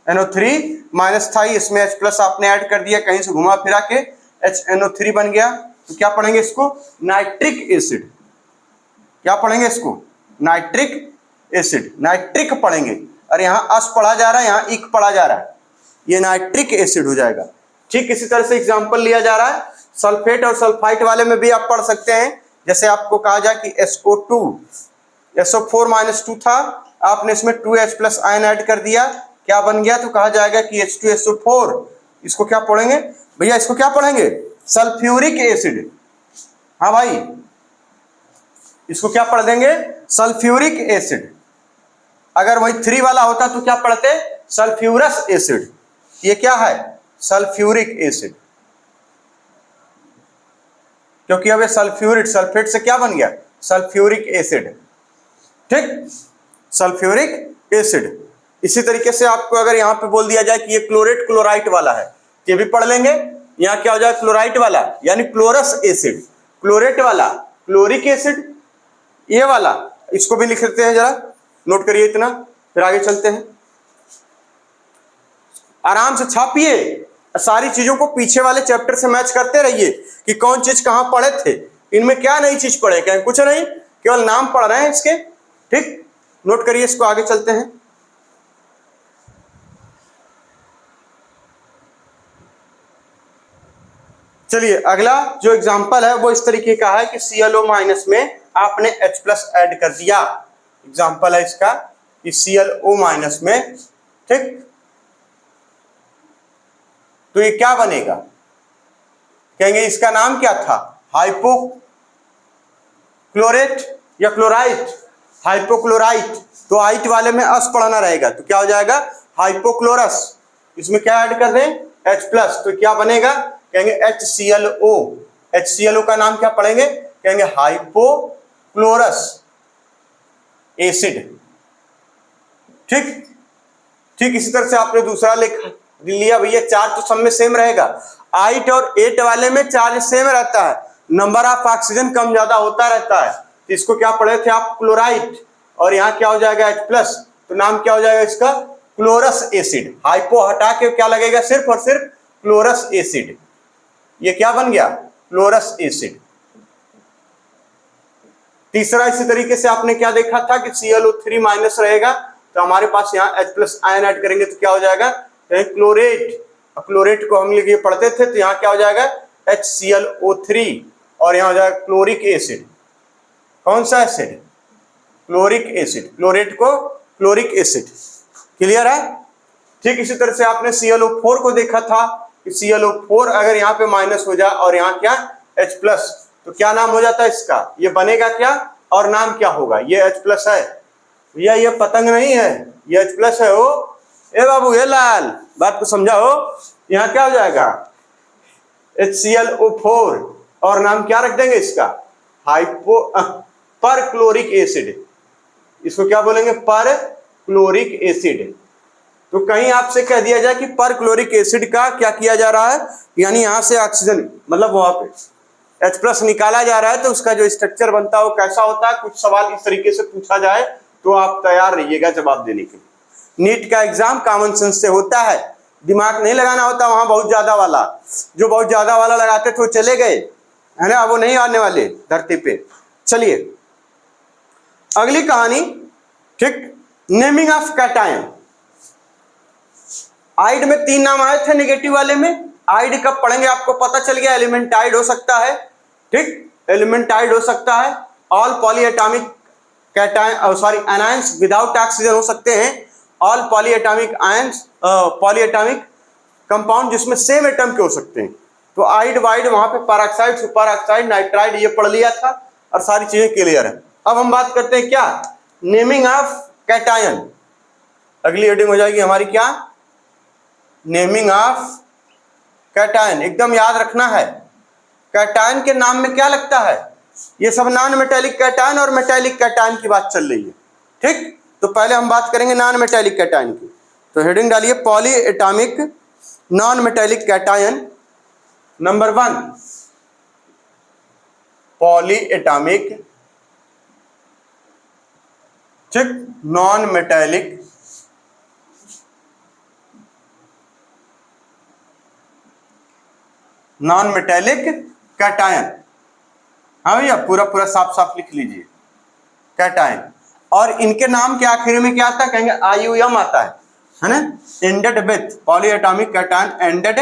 Speaker 1: NO3 माइनस था, इसमें H प्लस आपने ऐड कर दिया, कहीं से घुमा फिरा के HNO3 बन गया। तो क्या पढ़ेंगे इसको? Nitric acid. क्या पढ़ेंगे इसको? नाइट्रिक एसिड, नाइट्रिक पढ़ेंगे। और यहाँ अस पढ़ा जा रहा है, यहाँ इक पढ़ा जा रहा है, ये नाइट्रिक एसिड हो जाएगा। ठीक इसी तरह से एग्जांपल लिया जा रहा है सल्फेट और सल्फाइट वाले में भी आप पढ़ सकते हैं। जैसे आपको कहा जाए कि SO2 SO4 माइनस 2 था, आपने इसमें 2H प्लस आयन ऐड कर दिया, क्या बन गया? तो कहा जाएगा कि H2SO4। इसको क्या पढ़ेंगे भैया? इसको क्या पढ़ेंगे? Sulphuric acid. हाँ भाई, इसको क्या पढ़ देंगे? Sulphuric acid. अगर वही 3 वाला होता तो क्या पढ़ते? Sulphurous acid. ये क्या है? सल्फ्यूरिक एसिड, क्योंकि अब ये सल्फ्यूरिट, सल्फेट से क्या बन गया? Sulphuric acid. ठीक, सल्फ्यूरिक एसिड। इसी तरीके से आपको अगर यहां पे बोल दिया जाए कि ये क्लोरेट क्लोराइट वाला है, ये भी पढ़ लेंगे। यहां क्या हो जाए? क्लोराइट वाला यानी क्लोरस एसिड, क्लोरेट वाला क्लोरिक एसिड, ये वाला इसको भी लिख लेते हैं, जरा नोट करिए इतना, फिर आगे चलते हैं। आराम से छापिए, सारी चीजों को पीछे वाले चैप्टर से मैच करते रहिए कि कौन चीज कहां पढ़े थे, इनमें क्या नई चीज पढ़े, क्या कुछ नहीं, केवल नाम पढ़ रहे हैं इसके। ठीक, नोट करिए इसको, आगे चलते हैं। चलिए अगला जो एग्जांपल है वो इस तरीके का है कि ClO माइनस में आपने H प्लस ऐड कर दिया। एग्जांपल है इसका कि ClO माइनस में, ठीक, तो ये क्या बनेगा? कहेंगे इसका नाम क्या था? हाइपोक्लोरेट या क्लोराइट? हाइपोक्लोराइट। तो आइट वाले में अस पढ़ना रहेगा, तो क्या हो जाएगा? हाइपोक्लोरस। इसमें क्या ऐड कर दें? H प्लस, तो क्या बनेगा? कहेंगे HClO। HClO का नाम क्या पढ़ेंगे? कहेंगे हाइपोक्लोरस एसिड। ठीक, ठीक इसी तरह से आपने दूसरा लिया भैया, चार्ज तो सब में सेम रहेगा। आइट और एट वाले में चार्ज सेम रहता है, नंबर ऑफ ऑक्सीजन कम ज्यादा होता रहता है। तो इसको क्या पढ़े थे आप? क्लोराइट। और यहाँ क्या हो जाएगा? H प्लस, तो नाम क्या हो जाएगा इसका? Chlorous acid. हाइपो हटा के क्या लगेगा? सिर्फ और सिर्फ क्लोरस एसिड। ये क्या बन गया? Chlorous acid. तीसरा इसी तरीके से आपने क्या देखा था कि ClO3 माइनस रहेगा, तो हमारे पास यहाँ H प्लस आयन ऐड करेंगे तो क्या हो जाएगा? क्लोरेट। क्लोरेट को हम लोग ये पढ़ते थे, तो यहाँ क्या हो जाएगा? HClO3। और यहाँ हो जाएगा क्लोरिक एसिड। कौन सा एसिड? Chloric acid. क्लोरेट को क्लोरिक एसिड। क्लियर है? ठीक इसी तरह से आपने ClO4 को देखा था कि ClO4 अगर यहाँ पे माइनस हो जाए और यहाँ क्या? H प्लस, तो क्या नाम हो जाता है इसका? ये बनेगा क्या और नाम क्या होगा? ये H प्लस है भैया, ये पतंग नहीं है, ये H प्लस है। हो ए बाबू, ये लाल बात को समझाओ। यहाँ क्या हो जाएगा? HClO4 और नाम क्या रख देंगे इसका? पर क्लोरिक एसिड। इसको क्या बोलेंगे? पर क्लोरिक एसिड। तो कहीं आपसे कह दिया जाए कि पर क्लोरिक एसिड का क्या किया जा रहा है, यानी यहां से ऑक्सीजन मतलब वहां पे H प्लस निकाला जा रहा है, तो उसका जो स्ट्रक्चर बनता है वो कैसा होता है? कुछ सवाल इस तरीके से पूछा जाए तो आप तैयार रहिएगा जवाब देने के लिए। नीट का एग्जाम कॉमन सेंस से होता है, दिमाग नहीं लगाना होता वहां बहुत ज्यादा वाला। जो बहुत ज्यादा वाला लगाते थे वो चले गए, है ना, वो नहीं आने वाले धरती पे। चलिए अगली कहानी, ठीक, नेमिंग ऑफ कैटायन। आइड में 3 नाम आए थे नेगेटिव वाले में। आइड कब पढ़ेंगे आपको पता चल गया, एलिमेंटाइड हो सकता है, ठीक, एलिमेंटाइड हो सकता है। All polyatomic cation, sorry anions without oxygen हो सकते हैं। All polyatomic ions, polyatomic compound जिसमें सेम एटम के हो सकते हैं। तो आइड वाइड वहां पे पैराक्साइड, सुपर ऑक्साइड, नाइट्राइड ये पढ़ लिया था और सारी चीजें क्लियर है। अब हम बात करते हैं क्या? Naming of cation. अगली हेडिंग हो जाएगी हमारी क्या? Naming of cation. एकदम याद रखना है, कैटायन के नाम में क्या लगता है? ये सब नॉन मेटेलिक कैटायन और मेटेलिक कैटायन की बात चल रही है, ठीक। तो पहले हम बात करेंगे नॉन मेटेलिक कैटायन की। तो हेडिंग डालिए polyatomic non metallic cation. Number 1 polyatomic, ठीक, non metallic non metallic cation. हाँ भैया, पूरा पूरा साफ साफ लिख लीजिए, कैटायन। और इनके नाम के आखिर में क्या आता है, कहेंगे IUM आता है ना, ended with, polyatomic cation ended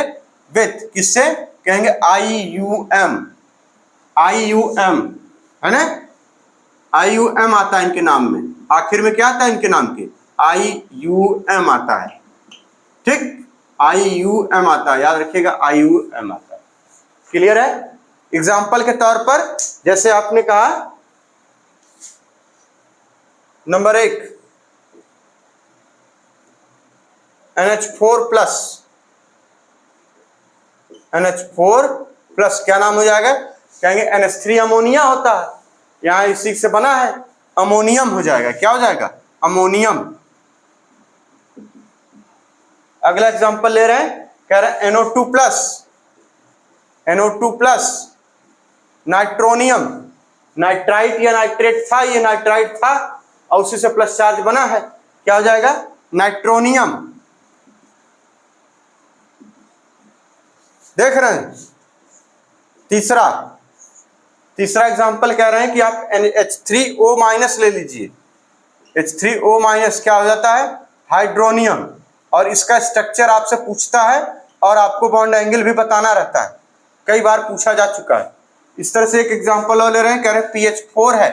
Speaker 1: with, किससे, कहेंगे IUM, IUM है ना, IUM आता है इनके नाम में, आखिर में क्या आता है इनके नाम के, IUM आता है, ठीक, IUM आता है, याद रखिएगा IUM आता है। क्लियर है। एग्जाम्पल के तौर पर जैसे आपने कहा number 1 NH4 plus, NH4 plus क्या नाम हो जाएगा, कहेंगे NH3 अमोनिया होता है, यहां इसी से बना है, अमोनियम हो जाएगा, क्या हो जाएगा, अमोनियम। अगला एग्जांपल ले रहे हैं, कह रहे हैं NO2 plus, NO2 plus nitronium, nitrite या नाइट्रेट था, ये नाइट्राइट था और उसी से प्लस चार्ज बना है, क्या हो जाएगा, नाइट्रोनियम। देख रहे हैं। तीसरा एग्जांपल कह रहे हैं कि आप H3O माइनस ले लीजिए, H3O माइनस क्या हो जाता है, हाइड्रोनियम, और इसका स्ट्रक्चर आपसे पूछता है और आपको बॉन्ड एंगल भी बताना रहता है, कई बार पूछा जा चुका है। इस तरह से एक एग्जांपल और ले रहे हैं, कह रहे हैं PH4 है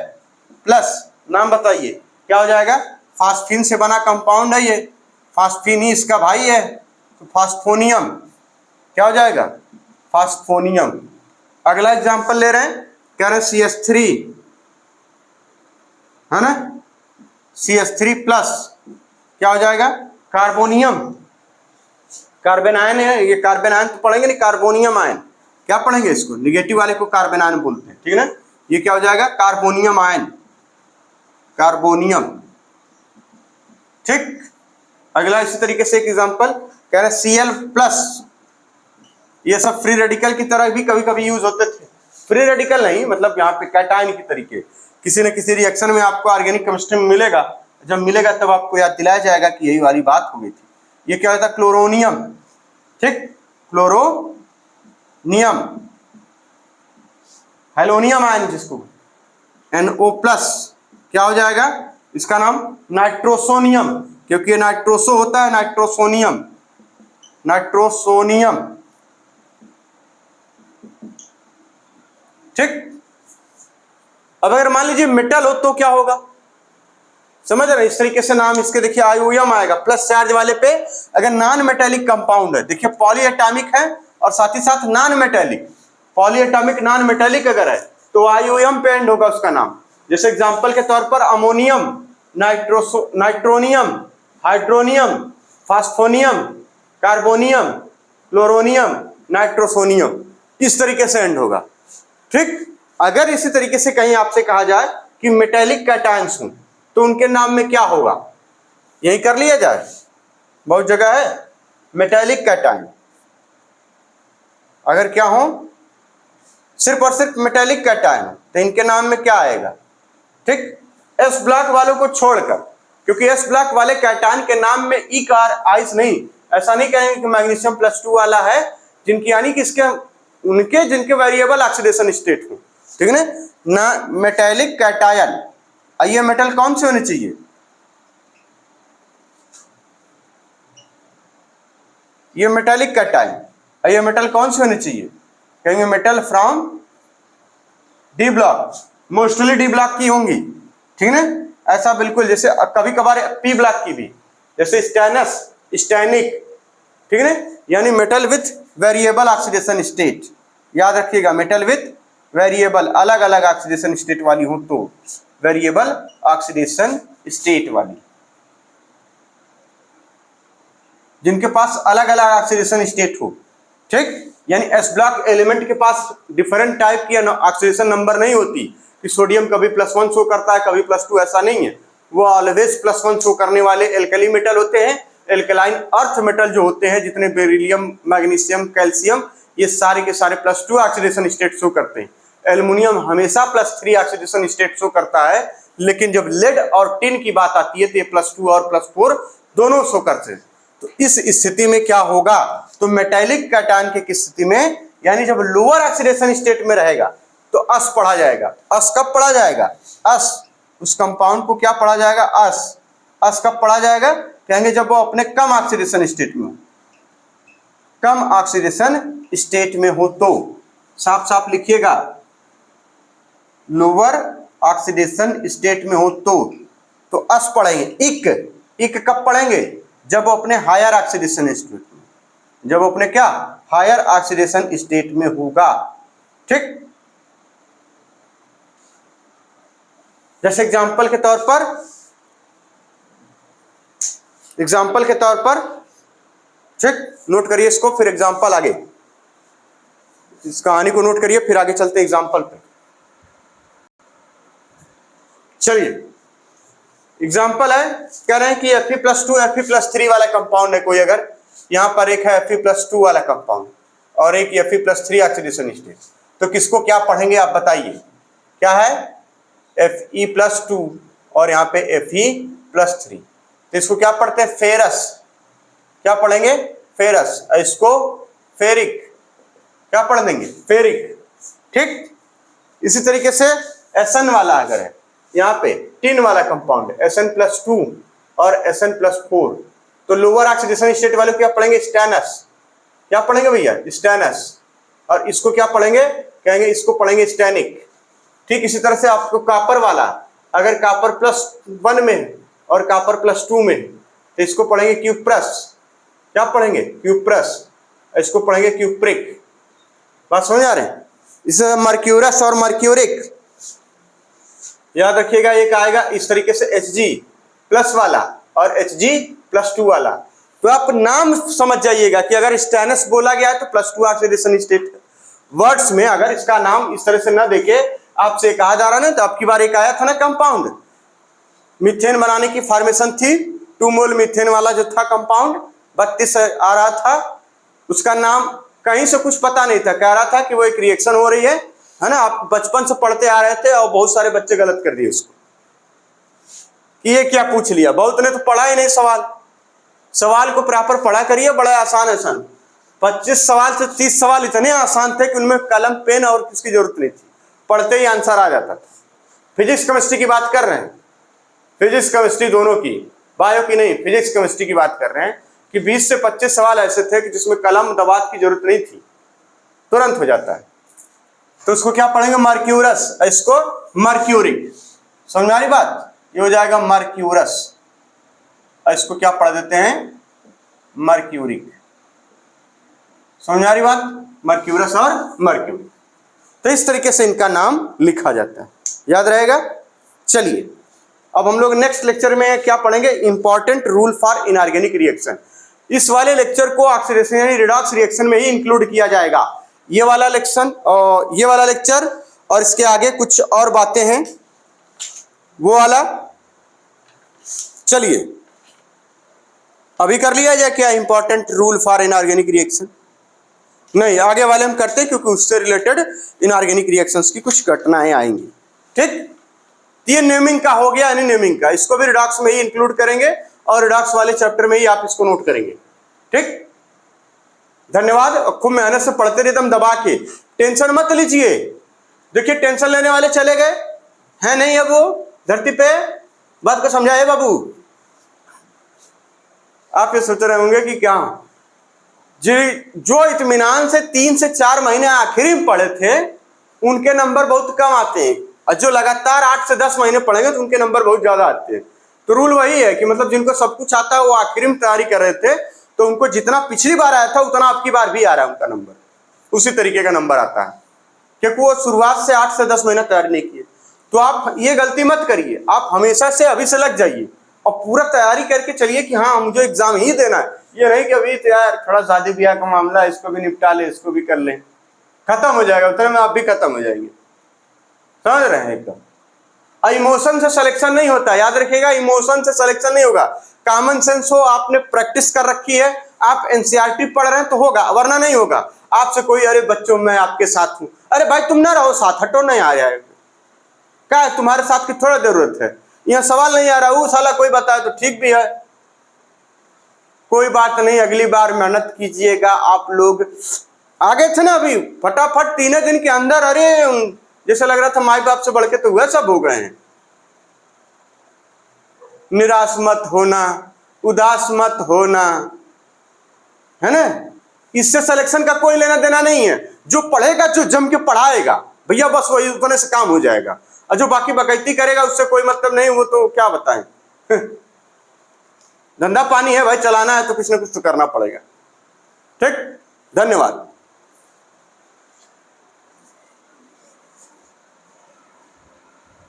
Speaker 1: प्लस, नाम बताइए क्या हो जाएगा, फास्फीन से बना कंपाउंड है ये, फास्फीन ही इसका भाई है, तो फास्फोनियम, क्या हो जाएगा, फास्फोनियम। अगला एग्जांपल ले रहे हैं, कह रहे हैं CH3 है ना, CH3 प्लस क्या हो जाएगा, कार्बोनियम, कार्बन आयन है ये, कार्बन आयन तो पढ़ेंगे नहीं, कार्बोनियम आयन, क्या पढ़ेंगे इसको, निगेटिव वाले को कार्बन आयन बोलते हैं, ठीक है ना, ये क्या हो जाएगा, कार्बोनियम आयन, कार्बोनियम, ठीक। अगला इसी तरीके से एक एग्जांपल कह रहे हैं Cl प्लस, ये सब फ्री रेडिकल की तरह भी कभी कभी यूज होते थे, फ्री रेडिकल नहीं मतलब यहाँ पे कैटायन की तरीके, किसी न किसी रिएक्शन में आपको ऑर्गेनिक केमिस्ट्री में मिलेगा, जब मिलेगा तब आपको याद दिलाया जाएगा कि यही वाली बात हो गई थी। ये क्या होता है, क्लोरोनियम, ठीक, क्लोरोनियम, हेलोनियम आयन जिसको, NO प्लस क्या हो जाएगा, इसका नाम नाइट्रोसोनियम, क्योंकि ये नाइट्रोसो होता है, नाइट्रोसोनियम, नाइट्रोसोनियम, ठीक। अब अगर मान लीजिए मेटल हो तो क्या होगा, समझ रहे हैं, इस तरीके से नाम इसके देखिए IUM आएगा, प्लस चार्ज वाले पे अगर नॉन मेटेलिक कंपाउंड है, देखिए पॉलीएटॉमिक है और साथ ही साथ non metallic, polyatomic non metallic अगर है तो IUM पे एंड होगा उसका नाम। जैसे एग्जांपल के तौर पर ammonium, nitronium, hydronium, phosphonium, carbonium, chloronium, nitrosonium, इस तरीके से एंड होगा, ठीक। अगर इसी तरीके से कहीं आपसे कहा जाए कि मेटेलिक कैटायंस हूं तो उनके नाम में क्या होगा, यही कर लिया जाए, बहुत जगह है मेटेलिक कैटायन, अगर क्या हो सिर्फ और सिर्फ मेटेलिक कैटायन तो इनके नाम में क्या आएगा, ठीक, एस ब्लॉक वालों को छोड़कर, क्योंकि एस ब्लॉक वाले कैटायन के नाम में ई कार आइस नहीं, ऐसा नहीं कहेंगे कि मैग्नीशियम +2 वाला है, जिनकी यानी कि इसके उनके जिनके वेरिएबल ऑक्सीडेशन स्टेट हो, ठीक है ना, मेटेलिक कैटायन। आइए मेटल कौन से होने चाहिए, ये मेटेलिक कैटायन, आइए मेटल कौन से होने चाहिए, कहेंगे metal from D block, mostly D block की होंगी, ठीक है ना, ऐसा बिल्कुल, जैसे कभी कभार पी ब्लॉक की भी, जैसे स्टेनस, स्टैनिक, ठीक है ना, यानी metal with variable oxidation state, याद रखिएगा, मेटल विथ वेरिएबल, अलग अलग ऑक्सीडेशन स्टेट वाली हो तो वेरिएबल ऑक्सीडेशन स्टेट वाली, जिनके पास अलग अलग ऑक्सीडेशन स्टेट हो, ठीक, यानी एस ब्लॉक एलिमेंट के पास डिफरेंट टाइप की ऑक्सीडेशन नंबर नहीं होती कि सोडियम कभी +1 शो करता है कभी +2, ऐसा नहीं है, वो ऑलवेज +1 शो करने वाले एल्कली मेटल होते हैं, एल्कलाइन अर्थ मेटल जो होते हैं, जितने बेरिलियम, मैग्नीशियम, कैल्शियम, ये सारे के सारे +2 ऑक्सीडेशन स्टेट शो करते हैं। एल्युमिनियम हमेशा +3 ऑक्सीडेशन स्टेट शो करता है, लेकिन जब लेड और टिन की बात आती है तो ये +2 और +4 दोनों शो करते हैं। तो इस स्थिति में क्या होगा, तो मेटेलिक कैटायन की स्थिति में यानी जब लोअर ऑक्सीडेशन स्टेट में रहेगा तो अस पढ़ा जाएगा। अस कब पढ़ा जाएगा? अस, उस कंपाउंड को क्या पढ़ा जाएगा? अस। अस कब पढ़ा जाएगा? कहेंगे जब वो अपने कम ऑक्सीडेशन स्टेट में हो, कम ऑक्सीडेशन स्टेट में हो तो। साफ साफ लिखिएगा, लोअर ऑक्सीडेशन स्टेट में हो तो अस पढ़ेंगे। इक, इक कब पढ़ेंगे? जब वो अपने हायर ऑक्सीडेशन स्टेट में, जब वो अपने क्या हायर ऑक्सीडेशन स्टेट में होगा। ठीक, जैसे एग्जाम्पल के तौर पर, ठीक, नोट करिए इसको, फिर एग्जाम्पल आगे, इस कहानी को नोट करिए, फिर आगे चलते एग्जाम्पल पे। चलिए, एग्जाम्पल है, कह रहे हैं कि Fe+2 Fe+3 वाला कंपाउंड है कोई, अगर यहां पर एक है Fe+2 वाला कंपाउंड और एक Fe+3 ऑक्सीडेशन स्टेट, तो किसको क्या पढ़ेंगे आप बताइए? क्या है? Fe+2 और यहाँ पे Fe+3, तो इसको क्या पढ़ते हैं? फेरस। क्या पढ़ेंगे? फेरस। इसको फेरिक, क्या पढ़ देंगे? फेरिक। ठीक, इसी तरीके से Sn वाला अगर है, यहाँ पे टिन वाला कंपाउंड है Sn+2 और Sn+4, तो लोअर ऑक्सीडेशन स्टेट वाले को क्या पढ़ेंगे? स्टेनस। क्या पढ़ेंगे भैया? स्टेनस। और इसको क्या पढ़ेंगे? कहेंगे इसको पढ़ेंगे स्टेनिक। ठीक, इसी तरह से आपको कॉपर वाला, अगर कॉपर +1 में है और कॉपर +2 में है, तो इसको पढ़ेंगे क्यूप्रस। क्या पढ़ेंगे? क्यूप्रस। इसको पढ़ेंगे क्यूप्रिक। बात समझ आ रहे हैं? इसे मर्क्यूरस और मर्क्यूरिक याद रखिएगा। एक आएगा इस तरीके से Hg+ वाला और Hg+2 वाला। तो आप नाम समझ जाइएगा कि अगर स्टेनस बोला गया है तो +2 ऑक्सीडेशन स्टेट। वर्ड्स में अगर इसका नाम इस तरह से ना देके आपसे कहा जा रहा ना, तो आपकी बार एक आया था ना कंपाउंड, मीथेन बनाने की फॉर्मेशन थी, 2 मोल मीथेन वाला जो था कंपाउंड 32 आ रहा था, उसका नाम कहीं से कुछ पता नहीं था, कह रहा था कि वो एक रिएक्शन हो रही है ना। आप बचपन से पढ़ते आ रहे थे और बहुत सारे बच्चे गलत कर दिए उसको, ये क्या पूछ लिया, बहुत ने तो पढ़ा ही नहीं सवाल को प्रॉपर पढ़ा करिए, बड़ा आसान 25 सवाल से 30 सवाल इतने आसान थे कि उनमें कलम पेन और किसकी जरूरत नहीं थी, पढ़ते ही आंसर आ जाता था। फिजिक्स केमिस्ट्री की बात कर रहे हैं, फिजिक्स केमिस्ट्री दोनों की, बायो की नहीं, फिजिक्स केमिस्ट्री की बात कर रहे हैं कि 20 से 25 सवाल ऐसे थे कि जिसमें कलम दबात की जरूरत नहीं थी, तुरंत हो जाता है। तो उसको क्या पढ़ेंगे? मर्क्यूरस। इसको मर्क्यूरिक। समझ आ रही बात? ये हो जाएगा मर्क्यूरस। इसको क्या पढ़ देते हैं? मर्क्यूरिक। समझ आ रही बात? मर्क्यूरस और मर्क्यूरिक। तो इस तरीके से इनका नाम लिखा जाता है, याद रहेगा। चलिए, अब हम लोग नेक्स्ट लेक्चर में क्या पढ़ेंगे? Important rule for inorganic reaction. इस वाले लेक्चर को ऑक्सीडेशन यानी रिडॉक्स रिएक्शन में ही इंक्लूड किया जाएगा। ये वाला लेक्शन और ये वाला लेक्चर और इसके आगे कुछ और बातें हैं, वो वाला। चलिए, अभी कर लिया जाए क्या important rule for inorganic reaction? नहीं, आगे वाले हम करते हैं क्योंकि उससे रिलेटेड इनऑर्गेनिक रिएक्शंस की कुछ घटनाएं आएंगी। ठीक, ये नेमिंग का हो गया, यानी नेमिंग का, इसको भी रिडॉक्स में ही इंक्लूड करेंगे और रिडॉक्स वाले चैप्टर में ही आप इसको नोट करेंगे। ठीक, धन्यवाद। खूब मेहनत से पढ़ते रहिए, एकदम दबा के, टेंशन मत लीजिए। देखिए, टेंशन लेने वाले चले गए हैं नहीं, अब वो धरती पे बात को समझाए बाबू। आप ये सोच रहे होंगे कि क्या जी, जो इत्मीनान से 3 से 4 महीने आखिरी में पढ़े थे उनके नंबर बहुत कम आते हैं, और जो लगातार 8 से 10 महीने पढ़ेंगे तो उनके नंबर बहुत ज्यादा आते हैं। तो रूल वही है कि मतलब जिनको सब कुछ आता है वो आखिरी में तैयारी कर रहे थे, तो उनको जितना पिछली बार आया था उतना आपकी बार भी आ रहा है, उनका नंबर उसी तरीके का नंबर आता है, क्योंकि वो शुरुआत से 8 से 10 महीना तैयारी नहीं किए। तो आप ये गलती मत करिए, आप हमेशा से अभी से लग जाइए और पूरा तैयारी करके चलिए कि हाँ मुझे एग्जाम ही देना है। ये नहीं कि अभी तो यार थोड़ा शादी ब्याह का मामला है, इसको भी निपटा ले, इसको भी कर लें, खत्म हो जाएगा, उतने में आप भी खत्म हो जाएंगे। समझ रहे हैं एकदम। इमोशन से सिलेक्शन नहीं होता, याद रखिएगा, इमोशन से सिलेक्शन नहीं होगा। कॉमन सेंस हो, आपने प्रैक्टिस कर रखी है, आप एनसीईआरटी पढ़ रहे हैं तो होगा, वरना नहीं होगा। आपसे कोई अरे बच्चों मैं आपके साथ हूं, अरे भाई तुम ना रहो साथ, हटो, नहीं आ जाए, क्या है तुम्हारे साथ की थोड़ा जरूरत है, यहाँ सवाल नहीं आ रहा, वो साला कोई बताए तो ठीक भी है, कोई बात नहीं, अगली बार मेहनत कीजिएगा आप लोग, आ गए थे ना अभी फटाफट 3 दिन के अंदर, अरे जैसे लग रहा था माई बाप से बढ़ के तो वह सब हो गए हैं। निराश मत होना, उदास मत होना, है ना। इससे सिलेक्शन का कोई लेना देना नहीं है। जो पढ़ेगा, जो जम के पढ़ाएगा भैया, बस वही उतने से काम हो जाएगा। और जो बाकी बकैती करेगा उससे कोई मतलब नहीं, वो तो क्या बताएं। धंधा पानी है भाई, चलाना है तो कुछ ना कुछ तो करना पड़ेगा। ठीक, धन्यवाद।